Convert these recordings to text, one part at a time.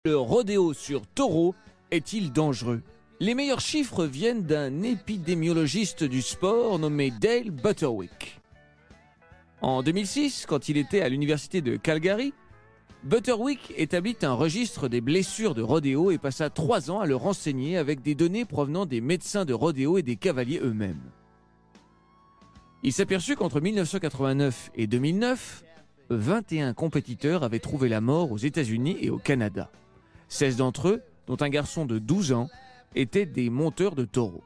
Le rodéo sur taureau est-il dangereux? Les meilleurs chiffres viennent d'un épidémiologiste du sport nommé Dale Butterwick. En 2006, quand il était à l'université de Calgary, Butterwick établit un registre des blessures de rodéo et passa 3 ans à le renseigner avec des données provenant des médecins de rodéo et des cavaliers eux-mêmes. Il s'aperçut qu'entre 1989 et 2009, 21 compétiteurs avaient trouvé la mort aux États-Unis et au Canada. 16 d'entre eux, dont un garçon de 12 ans, étaient des monteurs de taureaux.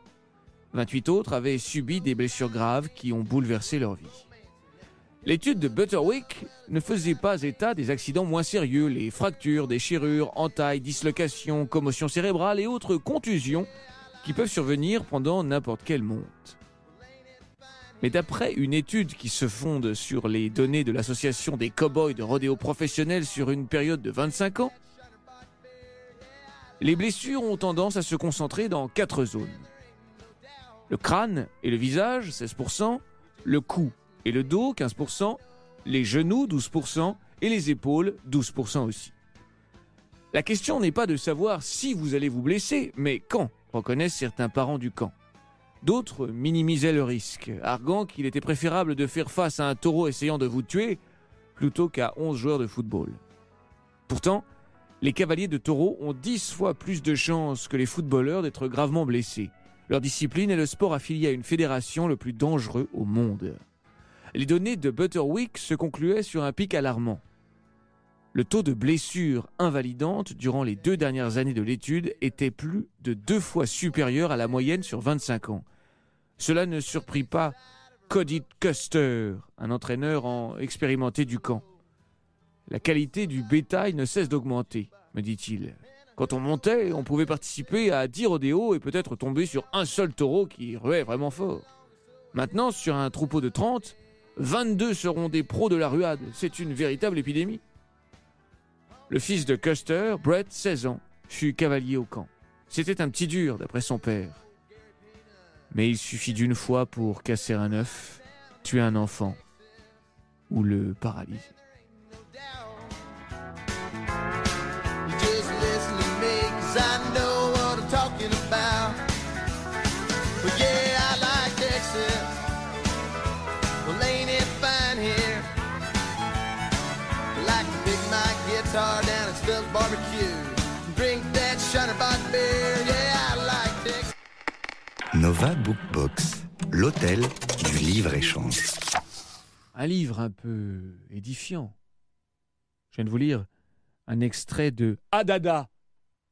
28 autres avaient subi des blessures graves qui ont bouleversé leur vie. L'étude de Butterwick ne faisait pas état des accidents moins sérieux, les fractures, déchirures, entailles, dislocations, commotions cérébrales et autres contusions qui peuvent survenir pendant n'importe quelle monte. Mais d'après une étude qui se fonde sur les données de l'association des cow-boys de rodéo professionnels sur une période de 25 ans, les blessures ont tendance à se concentrer dans 4 zones. Le crâne et le visage, 16%, le cou et le dos, 15%, les genoux, 12%, et les épaules, 12% aussi. La question n'est pas de savoir si vous allez vous blesser, mais quand, reconnaissent certains parents du camp. D'autres minimisaient le risque, arguant qu'il était préférable de faire face à un taureau essayant de vous tuer plutôt qu'à 11 joueurs de football. Pourtant, les cavaliers de taureau ont 10 fois plus de chances que les footballeurs d'être gravement blessés. Leur discipline est le sport affilié à une fédération le plus dangereux au monde. Les données de Butterwick se concluaient sur un pic alarmant. Le taux de blessures invalidantes durant les 2 dernières années de l'étude était plus de 2 fois supérieur à la moyenne sur 25 ans. Cela ne surprit pas Cody Custer, un entraîneur expérimenté du camp. La qualité du bétail ne cesse d'augmenter, me dit-il. Quand on montait, on pouvait participer à 10 rodéos et peut-être tomber sur un seul taureau qui ruait vraiment fort. Maintenant, sur un troupeau de 30, 22 seront des pros de la ruade. C'est une véritable épidémie. Le fils de Custer, Brett, 16 ans, fut cavalier au camp. C'était un petit dur, d'après son père. Mais il suffit d'une fois pour casser un œuf, tuer un enfant ou le paralyser. Nova Bookbox, l'hôtel du livre-échange. Un livre un peu édifiant. Je viens de vous lire un extrait de Adada,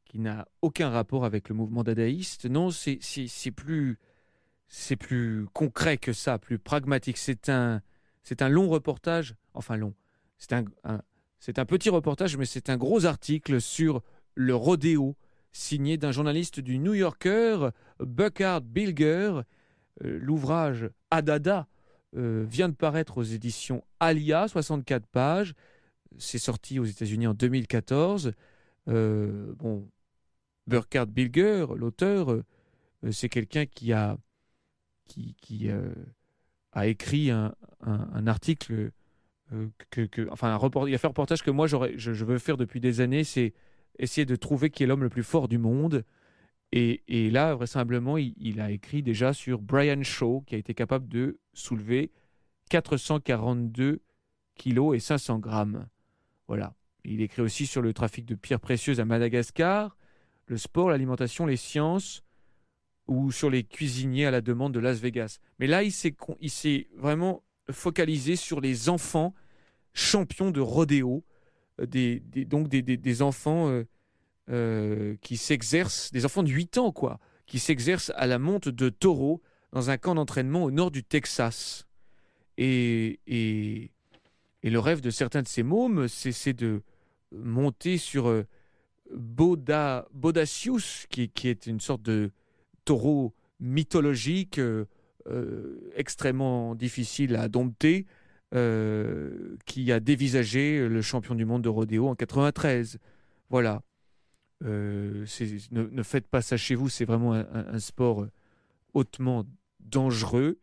qui n'a aucun rapport avec le mouvement dadaïste. Non, c'est plus concret que ça, plus pragmatique. C'est un long reportage, enfin long, c'est un petit reportage, mais c'est un gros article sur le rodéo, signé d'un journaliste du New Yorker, Burkhard Bilger. L'ouvrage Adada vient de paraître aux éditions Alia, 64 pages. C'est sorti aux États-Unis en 2014. Burkhard Bilger, l'auteur, c'est quelqu'un qui a écrit un article, il a fait un reportage que moi je veux faire depuis des années, c'est essayer de trouver qui est l'homme le plus fort du monde. Et là, vraisemblablement, il a écrit déjà sur Brian Shaw, qui a été capable de soulever 442 kilos et 500 grammes. Voilà. Il écrit aussi sur le trafic de pierres précieuses à Madagascar, le sport, l'alimentation, les sciences, ou sur les cuisiniers à la demande de Las Vegas. Mais là, il s'est vraiment focalisé sur les enfants champions de rodéo, donc des enfants qui s'exercent, des enfants de 8 ans, quoi, qui s'exercent à la monte de taureaux dans un camp d'entraînement au nord du Texas. Et le rêve de certains de ces mômes, c'est de monter sur Bodacius, qui est une sorte de taureau mythologique extrêmement difficile à dompter, qui a dévisagé le champion du monde de rodéo en 93. Voilà. Ne faites pas ça chez vous, c'est vraiment un sport hautement dangereux.